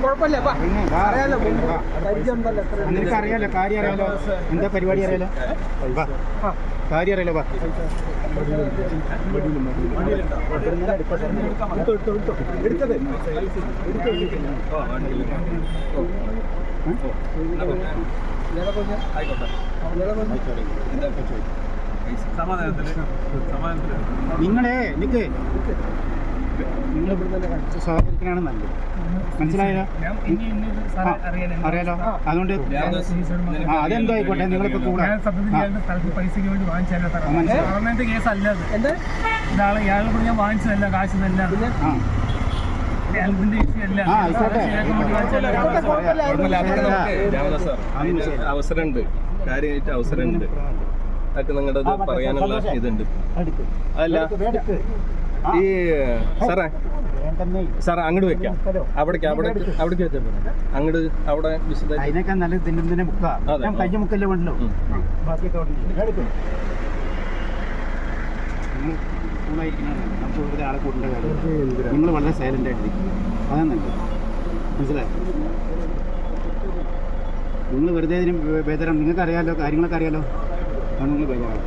കുഴപ്പമില്ല. നിനക്ക് അറിയാലോ, കാര്യം അറിയാലോ, എന്താ പരിപാടി അറിയാലോ, കാര്യം അറിയാലോ. നിങ്ങളെ നിക്ക് നിങ്ങൾ സഹകരിക്കാനാണ് നല്ലത്. മനസ്സിലായല്ലോ? അറിയാലോ. അതുകൊണ്ട് അതെന്തോ ആയിക്കോട്ടെ, നിങ്ങളിപ്പോ കൂടെ പൈസക്ക് വേണ്ടി വാങ്ങിച്ചല്ല കേസല്ല. ഇയാളെ ഞാൻ വാങ്ങിച്ചതല്ല, കാശിനല്ല. അവസരമുണ്ട്, കാര്യമായിട്ട് അവസരമുണ്ട്. അതൊക്കെ നിങ്ങളുടെ പറയാനുള്ള ഇതുണ്ട്. അതല്ല ഈ സാറേ അങ്ങോട്ട് വെക്കാം, അവിടേക്ക് വെച്ചാൽ അങ്ങോട്ട് അവിടെ വിശദ അതിനൊക്കെ നല്ല തിന്നെ മുക്കാം. കയ്യ മുക്കല്ലേ വേണ്ടല്ലോ. നമുക്ക് വെറുതെ ആളെ കൂട്ടേണ്ട കാര്യം. നിങ്ങൾ വളരെ സൈലന്റ് ആയിട്ടിരിക്കും, അതാണ് നല്ലത്. മനസ്സിലായി? നിങ്ങൾ വെറുതെ ഇതിന് ബേജാറാണ്. നിങ്ങൾക്ക് അറിയാമല്ലോ, കാര്യങ്ങളൊക്കെ അറിയാലോ, അതാണ് നിങ്ങൾ ബേജാറാണ്.